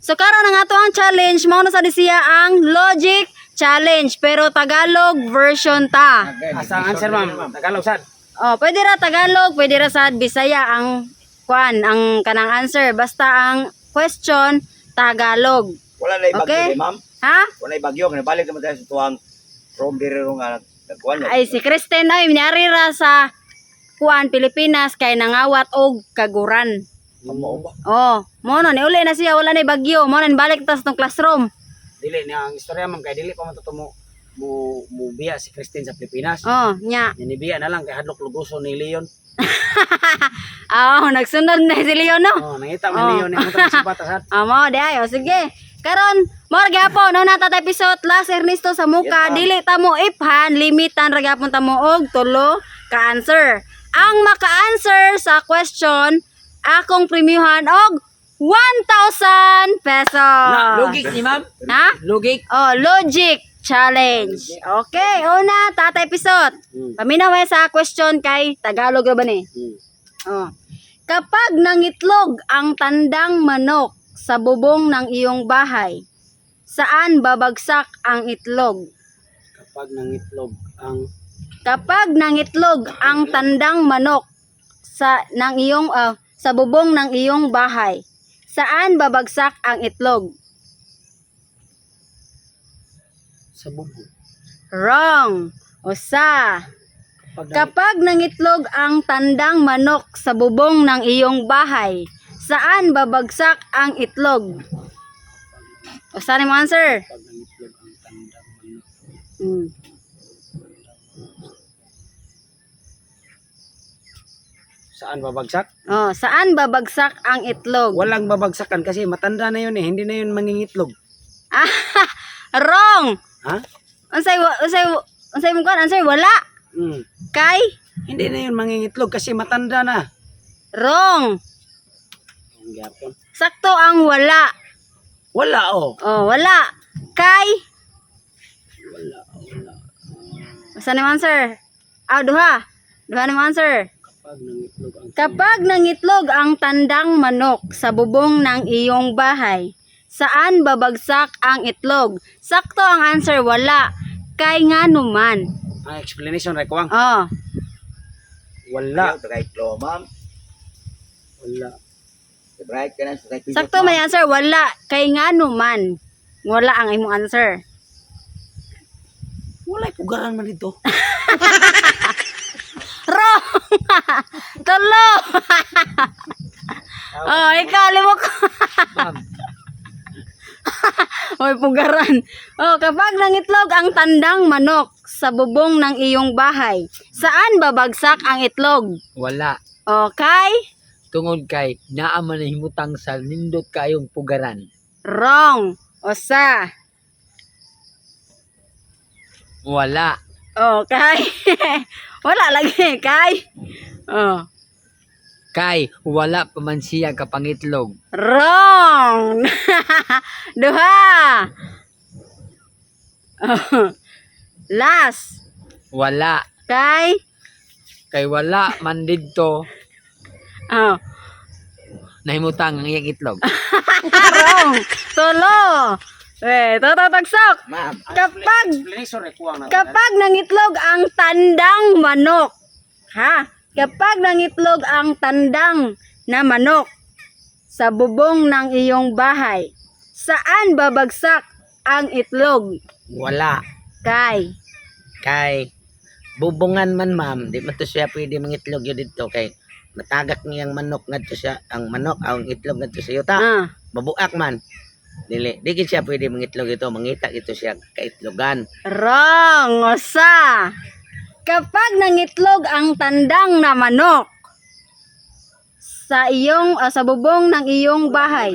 So karon ang ato ang challenge mao na sa siya ang logic challenge pero Tagalog version ta. Asa ang answer ma'am? Tagalog sad. Oh, pwede ra Tagalog, pwede ra sa Bisaya ang ang kanang answer basta ang question Tagalog. Wala na ibagyo Okay. ma'am. Ha? Wala ibagyo kaya balik naman tayo sa tuwang from dire nga nagkuan. Ay si Kristen ay minari ra sa Pilipinas kay nangawat og kaguran. Amo ba? Oh, mo no ni uli na siya wala na bagyo, mo na balik tas tong classroom. Dili niya ang istorya ma'am kay dili pa man to mo biya si Christine sa Pilipinas. Oh, nya. Ninibiya na lang kay hadlok lugoso ni Leon. Nagsunod na si Leon no. Oh, nangita man Leon ni mo sa batas. Amo di ayo sige. Karon mo ra gyapon no nata ta episode last Ernesto sa muka Yes, ma'am. dili ta mo iphan limitan ra gyapon ta mo og 3 ka answer. Ang maka-answer sa question akong premiuhan og 1,000 pesos. Logic ni ma'am. Ha? Logic. Oh, logic challenge. Okay, una tata episode. Paminaw sa question kay Tagalog ra ba ni? Oh. Kapag nangitlog ang tandang manok sa bubong ng iyong bahay, saan babagsak ang itlog? Kapag nangitlog ang Tandang manok sa sa bubong ng iyong bahay, saan babagsak ang itlog? sa bubong. Wrong. Usa. Kapag nangitlog ang tandang manok sa bubong ng iyong bahay, saan babagsak ang itlog? Usa ni mo answer. Kapag nangitlog ang tandang manok. Saan babagsak? Oh, saan babagsak ang itlog? Walang babagsakan kasi matanda na yun eh. Hindi na yun mangingitlog. Wrong. Ha? Unsay mo kan answer wala. Hmm. Kay Hindi na yun mangingitlog kasi matanda na. wrong. Ang gyapon. Sakto ang wala. Wala oh. Oh, wala. Kay Wala. usa ni mo answer. Duha. Duha ni mo answer. Kapag nangitlog ang Kapag nangitlog ang tandang manok sa bubong ng iyong bahay, saan babagsak ang itlog? Sakto ang answer, wala. Kay nga numan. ang explanation right kuwang. Oh, Wala. Right lo ma'am. Wala. Right ka na sa right. sakto may answer, wala. Kay nga numan. Wala ang imong answer. Wala pugaran man dito. Wrong! Tulo! Oh, ikaw, limok. Ma'am. Hoy, pugaran. Oh, kapag nangitlog ang tandang manok sa bubong ng iyong bahay, saan babagsak ang itlog? Wala. Okay? Tungod kay naa man himutang sa nindot kayong pugaran. Wrong. Usa. Wala. Okay. Wala lagi, kay. Oh. Kay wala pa man siya kapangitlog. Wrong. Duha. Oh. Last. Wala. Kay. Kay wala man didto Oh. nahimutang ang iyang itlog. Wrong. Tulo. Tatagsok. Ma'am. Explanation right kuwang na. Kapag nangitlog ang tandang manok, ha? Kapag nangitlog ang tandang na manok sa bubong ng iyong bahay, saan babagsak ang itlog? Wala. Kay. Kay bubungan man ma'am, di man to siya pwede mangitlog yun dito kay matagak niyang manok ngadto siya ang manok ang itlog ngadto sa yuta. Mabuak man. Dili, di gid siya pwede mangitlog ito, mangita ito siya kaitlogan. Wrong. Usa. Kapag nangitlog ang tandang na manok sa bubong ng iyong bahay,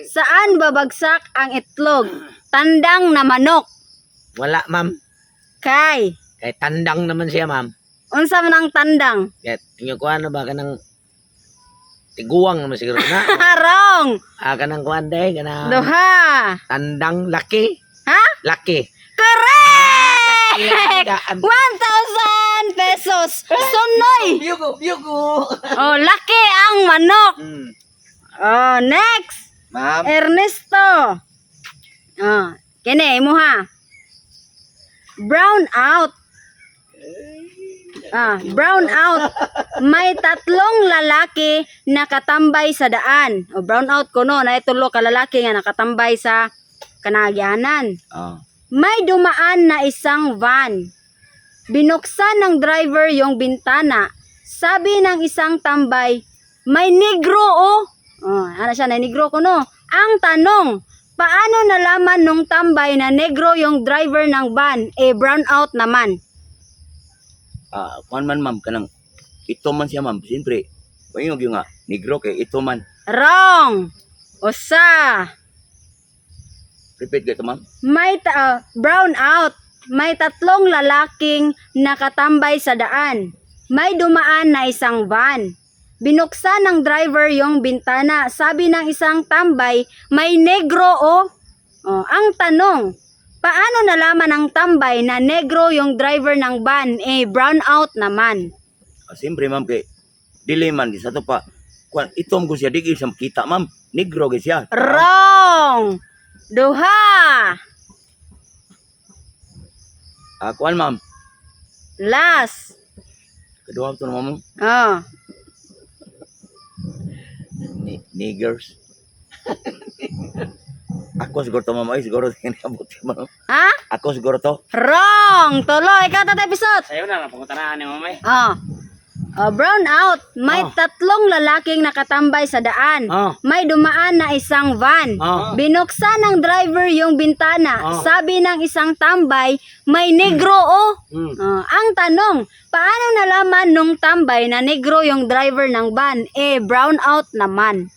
saan babagsak ang itlog? Tandang na manok. Wala ma'am. Kay. Kay tandang naman siya ma'am. Unsa man ang tandang? Kaya tingnan ko ano ba kanang tiguang naman siguro na. Wrong. Kanang kuan day kanang Duha. tandang laki. Ha? Laki. Correct! 1,000 pesos. Sunoy. Biyugo. Oh, laki ang manok. Oh, next. Ma'am. Ernesto. Kini imo ha. Brown out. Brown out. May tatlong lalaki nakatambay sa daan. O brown out kuno na tulo ka lalaki nga nakatambay sa kanagyanan. Ah. May dumaan na isang van. Binuksan ng driver yung bintana. Sabi ng isang tambay, may negro oh. Ano siya, na negro ko no. Ang tanong, paano nalaman nung tambay na negro yung driver ng van? Brown out naman. Kuan man ma'am kanang ito man siya ma'am. Siyempre, payong yung nga negro kay ito man. Wrong. Usa. Repeat ka ma'am. May brown out. May tatlong lalaking nakatambay sa daan. May dumaan na isang van. Binuksan ng driver yung bintana. Sabi ng isang tambay, may negro oh. Ang tanong, paano nalaman ng tambay na negro yung driver ng van? Brown out naman. Siyempre ma'am kay dili man di sa to pa. Kuan itom ko siya di siya makita ma'am. Negro gyud siya. Wrong. Duha. Kuan ma'am. Last. Kedua to ma'am. Niggers. Ako siguro to ma'am ay siguro kinabot ma'am. Ha? Ako siguro to. Wrong. Tuloy ka tatay episode. Sayo na pangutanaan ni mamay. Brown out. May tatlong lalaking nakatambay sa daan. May dumaan na isang van. Binuksan ng driver yung bintana. Sabi ng isang tambay, may negro oh. Ang tanong, paano nalaman nung tambay na negro yung driver ng van? Brown out naman.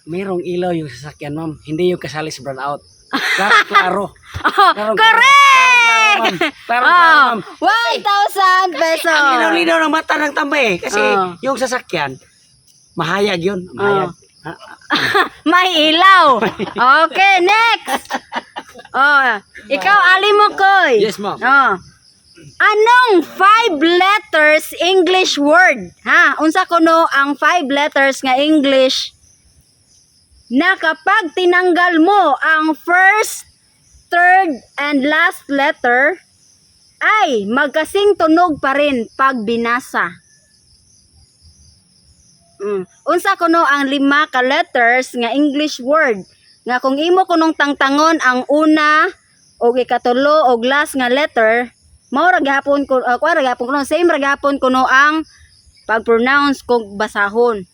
Mayroong ilaw yung sasakyan, ma'am. Hindi yung kasali sa brownout. Klaro. Correct! Klaro, ma'am. 1,000 pesos. Ang linaw-linaw ng mata ng tambay kasi yung sasakyan, mahayag yun. Mahayag. May ilaw. Okay, next. Ikaw, ali mo, Koy. Yes, ma'am. Anong 5 letters English word? Unsa kuno ang 5 letters nga English na kapag tinanggal mo ang first, third, and last letter ay magkasing tunog pa rin pag binasa. Unsa kuno ang 5 ka letters nga English word nga kung imo kunong tangtangon ang una o ikatulo o last nga letter, mao ra gyapon ko same ra gyapon kuno ang pag-pronounce kung basahon.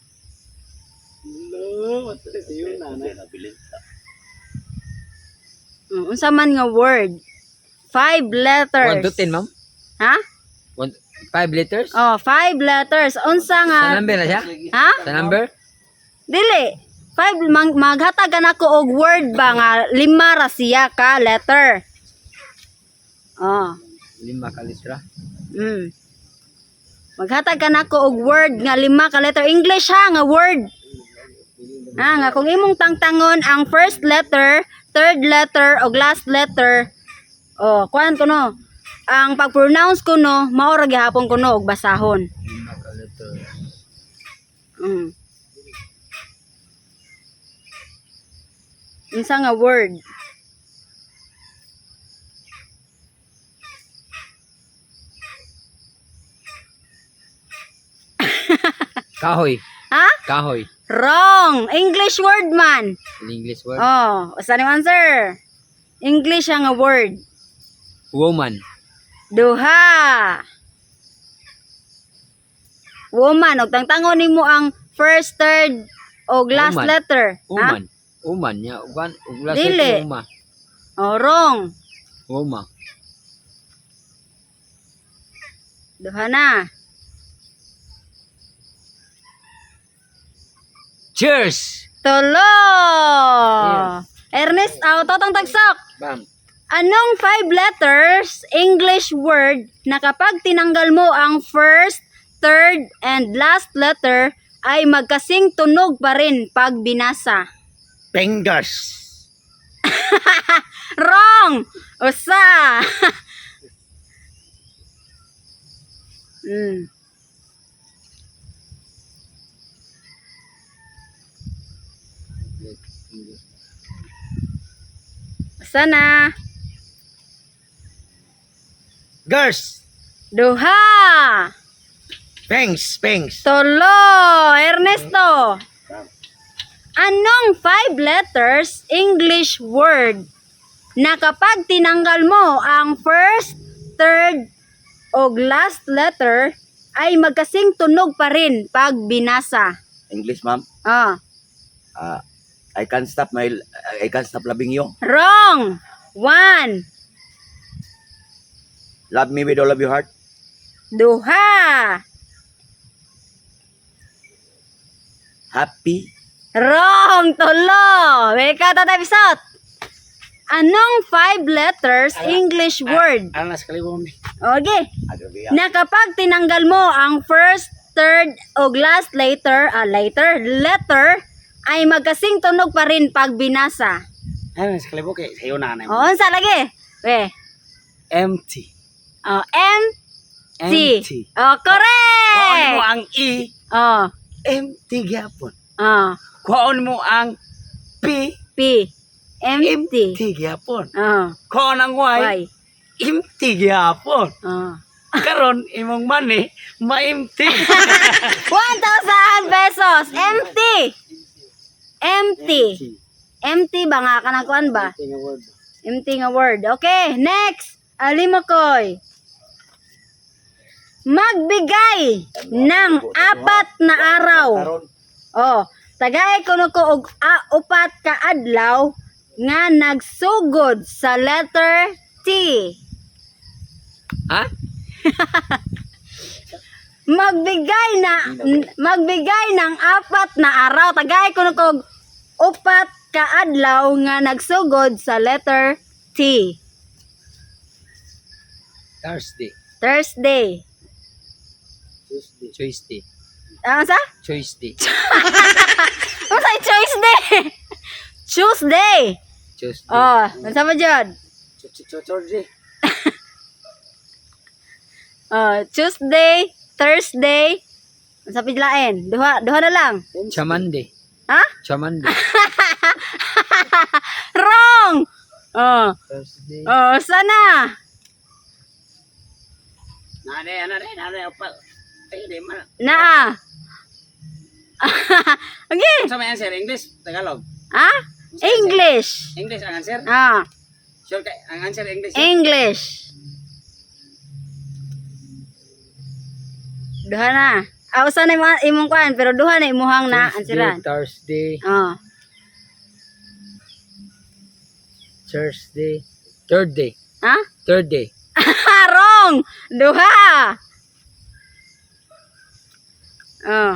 Unsa man nga word? 5 letters. 1 to 10, ma'am? Ha? 5 letters? 5 letters. Unsa nga? Sa number na siya? Ha? Sa number? Dili. 5 maghatag ako og word ba nga 5 ra siya ka letter. 5 ka letra. Maghatag ka na ko og word nga 5 ka letter. English ha nga word. Nga kung imong tangtangon ang first letter, third letter o last letter, kuan ko no. Ang pag-pronounce ko no, mao ra gihapon ko no og basahon. 5 ka letter. Unsa nga word? Kahoy. Ha? Kahoy. Wrong. English word man. In English word. Usa ni answer. English nga word. Woman. Duha. Woman. Og tangtangon nimo ang first, third, og last Woman. letter. Woman. Woman niya. Ugan. Ugla Dili. sa uma. Wrong. Uma. Duha na. Cheers! Tulo. Ernest, totong tagsok. Bam. Anong 5 letters English word na kapag tinanggal mo ang first, third, and last letter ay magkasing tunog pa rin pag binasa? Fingers. Wrong! Usa! Sana. Girls. Duha. Pengs. Tolo. Ernesto. Anong 5 letters English word na kapag tinanggal mo ang first, third, o last letter ay magkasing tunog pa rin pag binasa? English, ma'am. Ah, I can't stop loving you. wrong. 1. Love me with all of your heart. Duha. Happy. Wrong. Tolo. Weka Tatay Pisot. Anong 5 letters English word? Ano nas kalibom ni? Okay. Agabiya. Na kapag tinanggal mo ang first, third, o last letter ay magkasing tunog pa rin pag binasa. Ano nas kalibom kay sayo na O, unsa lagi? We. empty. Oh, empty. Empty. Oh, Kuhaon mo correct. ang E, Oh, empty gyapon. oh. Kuhaon mo ang P, P. Empty. empty gyapon. Oh, Kuhaon ang Y, why? empty gyapon. Oh. Karon imong money ma-empty. 1,000 pesos. Empty. Empty. Empty ba nga ka nagkuhan ba? Empty nga word. Okay, next. Alimokoy. Magbigay ng 4 na araw. Oh, tagay kuno ko og 4 ka adlaw nga nagsugod sa letter T. Ha? Magbigay ng 4 na araw. Tagay kuno ko og 4 ka adlaw nga nagsugod sa letter T. Thursday. Tuesday. Ano sa? Tuesday. Ano sa choice day? Tuesday. Oh, ano sa ba dyan? Tuesday, Thursday. Ano sa pidlain? Duha na lang. Chamande. Ha? Chamande. Wrong. Oh, Thursday. sana. Nade opal. Ay di man. Na. Okay. Sa may answer English, Tagalog. Ha? English. English ang answer. Ah, Sure kay ang answer English. English. Duha na. Usa na imong kuan pero duha na imuhang na ansiran. Thursday. Oh. Thursday. Third day. Ha? Third day. Wrong. Duha. Oh.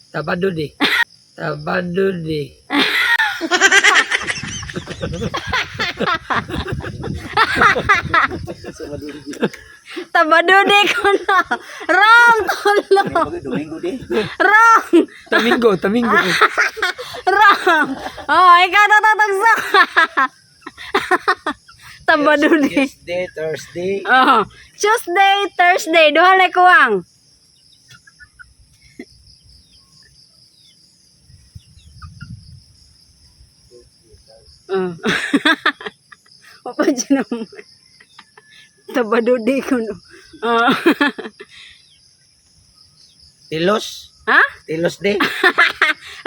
Tabado day. Tabado day. Tabadude ko na. Wrong. Tolo. Domingo di. Wrong. Tamingo. Wrong. Oh, ikaw tatatagsak. Tabadude. Tuesday, Thursday. Oh. Tuesday, Thursday. Duha na kuwang. Oh. Apa dyan naman? Tabadude ko no. Oh. Tilos. Ha? Tilos day.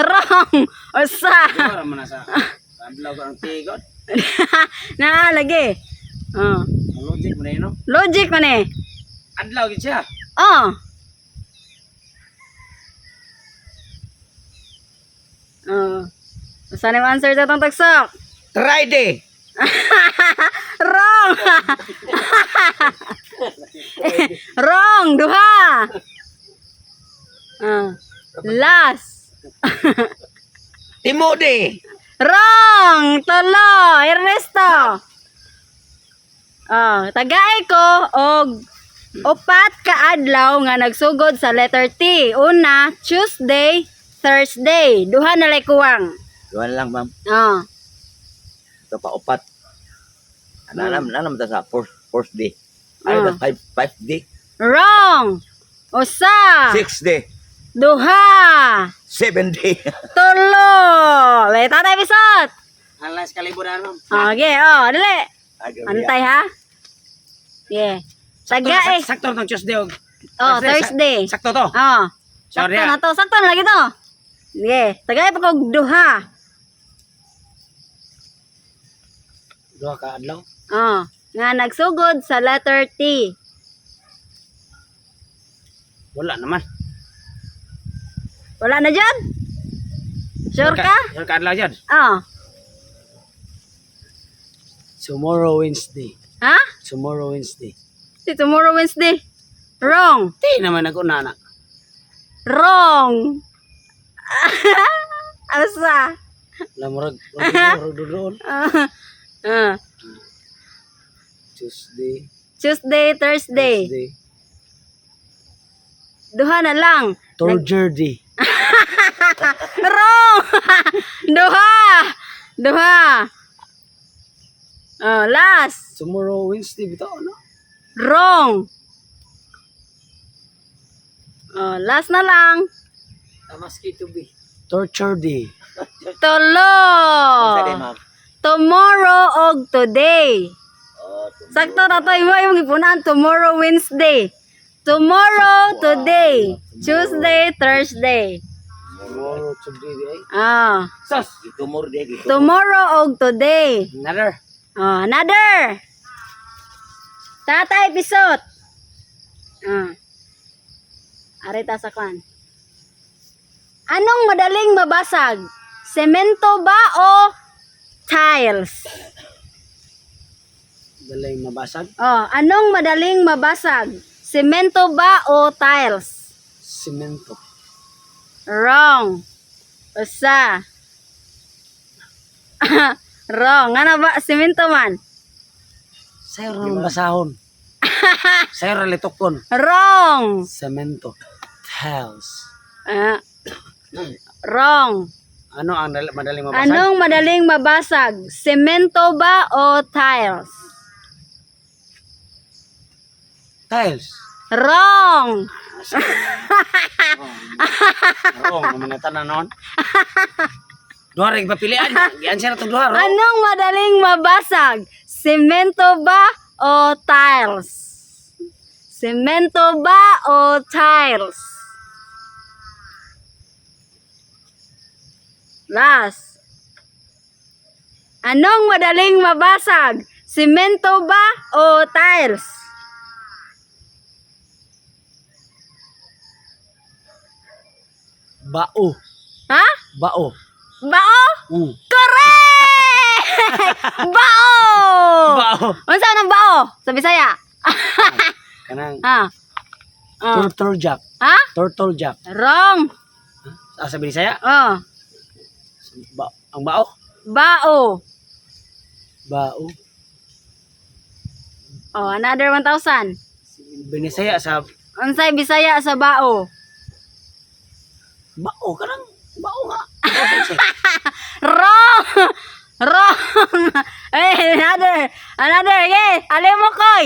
Wrong. Usa. Ora man sa adlaw ko ang tigot. Lagi. Oh. Logic mo na yun, no? Logic man eh. Adlaw gid siya. Oh. Oh. Saan yung answer sa itong tagsak? Friday. Wrong! Wrong! Duha! Last! Timo day. Wrong! Tolo! Ernesto! Tagay ko og 4 ka adlaw nga nagsugod sa letter T. Una, Tuesday, Thursday. Duha na lay kuwang. Duhan lang, ma'am. Ito pa, 4. Nanam ta sa fourth day. Ay, the 5th day. Wrong! Usa! 6th day. Duha! 7 day. Tulo. May tatay pisot. Alas kaliburan, ma'am. Okay, dali. Antay ha. Yeah. Taga eh. Sakto ng Tuesday. Thursday. Sakto to. Sakto Sorry, na to. Sakto na lagi to. Yeah. Tagay pa kog duha. Duha ka adlaw. Nga nagsugod sa letter T. Wala naman. Wala na dyan? Sure ka? Sure ka adlaw dyan. Tomorrow Wednesday. Ha? Tomorrow Wednesday. Si tomorrow Wednesday. Wrong. Di naman ako na. Wrong. Asa? Lamurag doon. Tuesday. Tuesday, Thursday. Thursday. Duha na lang. Thursday. Wrong. Duha. Last. Tomorrow Wednesday bitaw ano? Wrong. Last na lang. Tamaski to be. Torture day. Tulo. Sa day, ma'am. Tomorrow og today. Oh, Sakto na to. Yung ipunan. Tomorrow Wednesday. Tomorrow, today. Tuesday, Thursday. Tomorrow today ay. Sus, gitumor day gitu. Tomorrow og today. Another. Another. Tatay pisot. Arita sa kwan. Anong madaling mabasag? Semento ba o tiles? Daling mabasag. Anong madaling mabasag? Semento ba o tiles? Semento. Wrong. Usa. Wrong. Ano ba? Semento man. Sayo ra basahon. Sayo ra litokon. Wrong. Semento. Tiles. Wrong. Ano ang madaling mabasag? Anong madaling mabasag? Semento ba o tiles? Tiles. Wrong. Oo, mamanatan na noon. Duha rin papilian. Gi-answer to duha. Anong madaling mabasag? Semento ba o tiles? Semento ba o tiles? Last. Anong madaling mabasag? Semento ba o tiles? Bao. Ha? Bao. Bao? Correct! Bao! Bao. Unsa nang bao? Sa Bisaya. Kanang Turtle turtle jack. Ha? Turtle jack. Wrong. Sabi ni saya? Ang bao? Bao. Bao. Another 1,000. Binisaya sa Unsay Bisaya sa bao? bao. Kanang bao nga. Wrong. Wrong. Another. Okay, alim mo koy.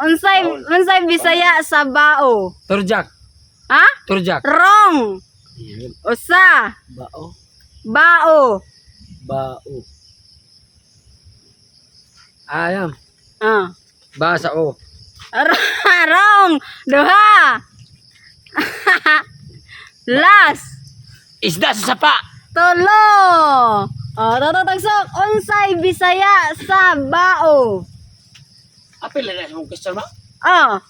Unsay Bisaya sa bao? Turjak. Ha? Turjak. Wrong. Usa. Bao. Bao. Bao. Ayam. Basa o. Wrong. Duha. Last. Isda sa sapa. Tulo. Tagsok. Unsay Bisaya sa bao? Apil na sa mong question ba? Bao.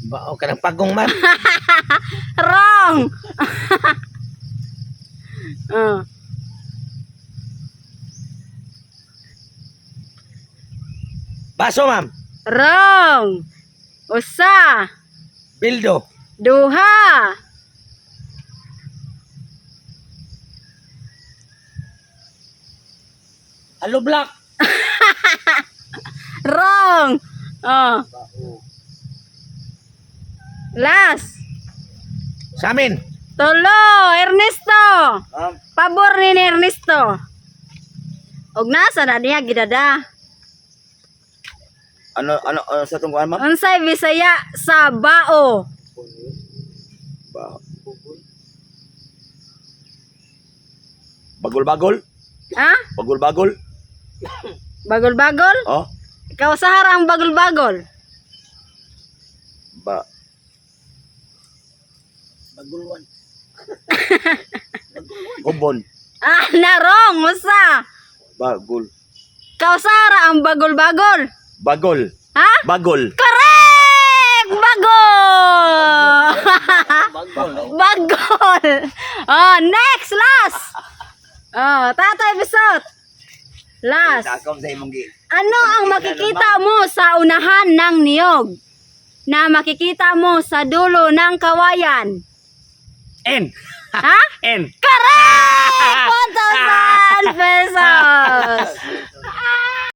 Bao ka ng pagong man. Wrong. Baso, ma'am. Wrong. Usa. Bildo. Duha. Hello, Black. Wrong. Last. Sa amin. Tulo. Ernesto. Pabor ni Ernesto. Og nasa na niya gidada. Ano sa tungkuan, ma'am? Unsay Bisaya sa bao? Ba. Bagol-bagol. Ha? Bagol-bagol. Bagol-bagol? Oh. Ikaw sa harang bagol-bagol. Ba. Bagulwan. Ubon. Ah, narong, musa. Bagol. Ikaw sa harang bagol-bagol. Bagol. Ha? Bagol. Correct! Bagol! Bagol! Oh, next, last! Oh, Tatay Bisot. Last. Nakam sa imong gi. Ano ang makikita mo sa unahan ng niyog? Na makikita mo sa dulo ng kawayan? N. Ha? N. Correct! 1,000 pesos!